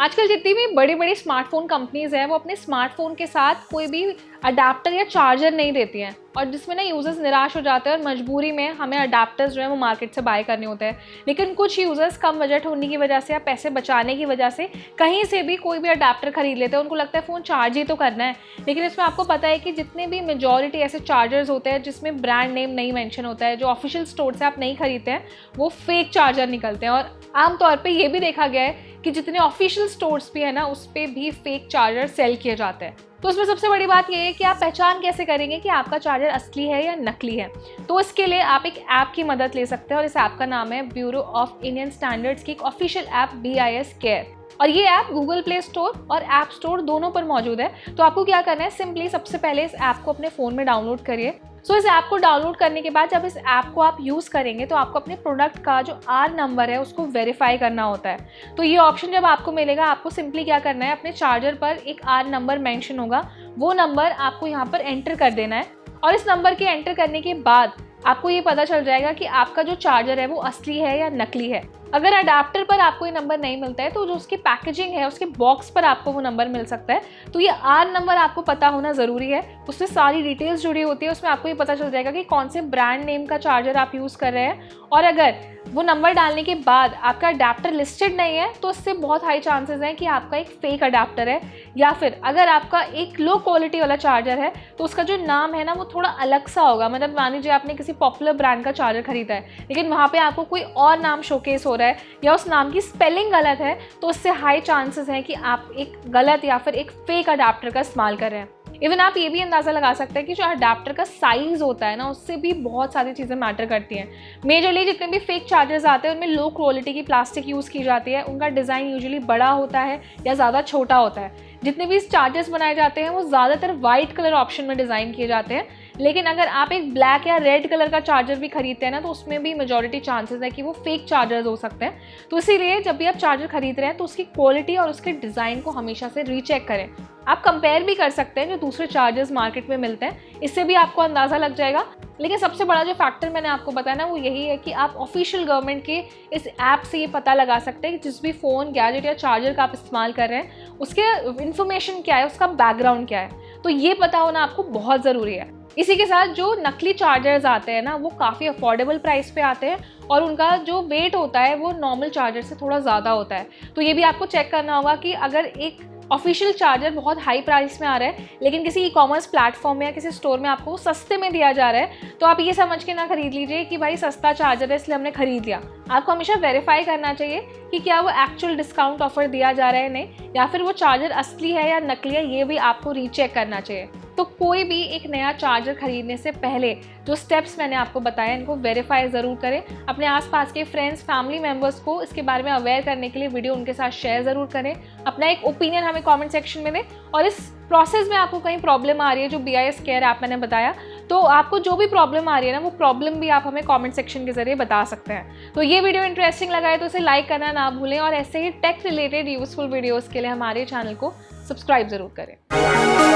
आजकल जितनी भी बड़ी बड़ी स्मार्टफोन कंपनीज़ हैं वो अपने स्मार्टफोन के साथ कोई भी अडाप्टर या चार्जर नहीं देती हैं, और जिसमें ना यूज़र्स निराश हो जाते हैं और मजबूरी में हमें अडाप्टर्स जो है वो मार्केट से बाय करने होते हैं। लेकिन कुछ यूज़र्स कम बजट होने की वजह से या पैसे बचाने की वजह से कहीं से भी कोई भी अडाप्टर खरीद लेते हैं। उनको लगता है फ़ोन चार्ज ही तो करना है, लेकिन इसमें आपको पता है कि जितने भी मेजॉरिटी ऐसे चार्जर्स होते हैं जिसमें ब्रांड नेम नहीं मेंशन होता है, जो ऑफिशियल स्टोर से आप नहीं खरीदते हैं, वो फेक चार्जर निकलते हैं। और आमतौर पर ये भी देखा गया है कि जितने ऑफिशियल स्टोर्स भी है ना, उस पर भी फेक चार्जर सेल किए जाते हैं। तो उसमें सबसे बड़ी बात ये है कि आप पहचान कैसे करेंगे कि आपका चार्जर असली है या नकली है। तो इसके लिए आप एक ऐप की मदद ले सकते हैं, और इस ऐप का नाम है ब्यूरो ऑफ इंडियन स्टैंडर्ड्स की एक ऑफिशियल ऐप BIS केयर। और ये ऐप गूगल प्ले स्टोर और ऐप स्टोर दोनों पर मौजूद है। तो आपको क्या करना है, सिंपली सबसे पहले इस ऐप को अपने फ़ोन में डाउनलोड करिए। इस ऐप को डाउनलोड करने के बाद जब इस ऐप को आप यूज़ करेंगे तो आपको अपने प्रोडक्ट का जो R नंबर है उसको वेरीफाई करना होता है। तो ये ऑप्शन जब आपको मिलेगा, आपको सिंपली क्या करना है, अपने चार्जर पर एक R नंबर मेंशन होगा, वो नंबर आपको यहाँ पर एंटर कर देना है। और इस नंबर के एंटर करने के बाद आपको ये पता चल जाएगा कि आपका जो चार्जर है वो असली है या नकली है। अगर अडाप्टर पर आपको ये नंबर नहीं मिलता है तो जो उसकी पैकेजिंग है, उसके बॉक्स पर आपको वो नंबर मिल सकता है। तो ये R नंबर आपको पता होना ज़रूरी है, उससे सारी डिटेल्स जुड़ी होती है। उसमें आपको ये पता चल जाएगा कि कौन से ब्रांड नेम का चार्जर आप यूज़ कर रहे हैं। और अगर वो नंबर डालने के बाद आपका अडाप्टर लिस्टेड नहीं है तो इससे बहुत हाई चांसेस हैं कि आपका एक फेक अडाप्टर है। या फिर अगर आपका एक लो क्वालिटी वाला चार्जर है तो उसका जो नाम है ना वो थोड़ा अलग सा होगा। मतलब मान लीजिए आपने किसी पॉपुलर ब्रांड का चार्जर खरीदा है, लेकिन वहाँ पे आपको कोई और नाम शोकेस हो रहा है या उस नाम की स्पेलिंग गलत है, तो उससे हाई चांसेस हैं कि आप एक गलत या फिर एक फेक अडाप्टर का इस्तेमाल कर रहे हैं। इवन आप ये भी अंदाज़ा लगा सकते हैं कि जो अडाप्टर का साइज़ होता है ना, उससे भी बहुत सारी चीज़ें मैटर करती हैं। मेजरली जितने भी फेक चार्जर्स आते हैं उनमें लो क्वालिटी की प्लास्टिक यूज़ की जाती है। उनका डिज़ाइन यूजुअली बड़ा होता है या ज़्यादा छोटा होता है। जितने भी चार्जर्स बनाए जाते हैं वो ज़्यादातर वाइट कलर ऑप्शन में डिज़ाइन किए जाते हैं, लेकिन अगर आप एक ब्लैक या रेड कलर का चार्जर भी खरीदते हैं ना, तो उसमें भी मेजॉरिटी चांसेस है कि वो फेक चार्जर्स हो सकते हैं। तो इसीलिए जब भी आप चार्जर खरीद रहे हैं तो उसकी क्वालिटी और उसके डिज़ाइन को हमेशा से रीचेक करें। आप कंपेयर भी कर सकते हैं जो दूसरे चार्जर्स मार्केट में मिलते हैं, इससे भी आपको अंदाज़ा लग जाएगा। लेकिन सबसे बड़ा जो फैक्टर मैंने आपको बताया ना वो यही है कि आप ऑफिशियल गवर्नमेंट के इस ऐप से ये पता लगा सकते हैं कि जिस भी फ़ोन, गैजेट या चार्जर का आप इस्तेमाल कर रहे हैं उसके इन्फॉर्मेशन क्या है, उसका बैकग्राउंड क्या है। तो ये पता होना आपको बहुत ज़रूरी है। इसी के साथ जो नकली चार्जर्स आते हैं ना वो काफ़ी अफोर्डेबल प्राइस पे आते हैं, और उनका जो वेट होता है वो नॉर्मल चार्जर से थोड़ा ज़्यादा होता है। तो ये भी आपको चेक करना होगा कि अगर एक ऑफिशियल चार्जर बहुत हाई प्राइस में आ रहा है लेकिन किसी ई-कॉमर्स प्लेटफॉर्म में या किसी स्टोर में आपको सस्ते में दिया जा रहा है, तो आप ये समझ के ना खरीद लीजिए कि भाई सस्ता चार्जर है इसलिए हमने खरीद लिया। आपको हमेशा वेरीफाई करना चाहिए कि क्या वो एक्चुअल डिस्काउंट ऑफर दिया जा रहा है नहीं, या फिर वो चार्जर असली है या नकली है, ये भी आपको रीचेक करना चाहिए। तो कोई भी एक नया चार्जर खरीदने से पहले जो स्टेप्स मैंने आपको बताया इनको वेरीफाई ज़रूर करें। अपने आसपास के फ्रेंड्स, फैमिली मेम्बर्स को इसके बारे में अवेयर करने के लिए वीडियो उनके साथ शेयर ज़रूर करें। अपना एक ओपिनियन हमें कमेंट सेक्शन में दें। और इस प्रोसेस में आपको कहीं प्रॉब्लम आ रही है, जो BIS केयर ऐप मैंने बताया, तो आपको जो भी प्रॉब्लम आ रही है ना वो प्रॉब्लम भी आप हमें कमेंट सेक्शन के ज़रिए बता सकते हैं। तो ये वीडियो इंटरेस्टिंग लगा है तो इसे लाइक करना ना भूलें, और ऐसे ही टेक रिलेटेड यूज़फुल वीडियोज़ के लिए हमारे चैनल को सब्सक्राइब ज़रूर करें।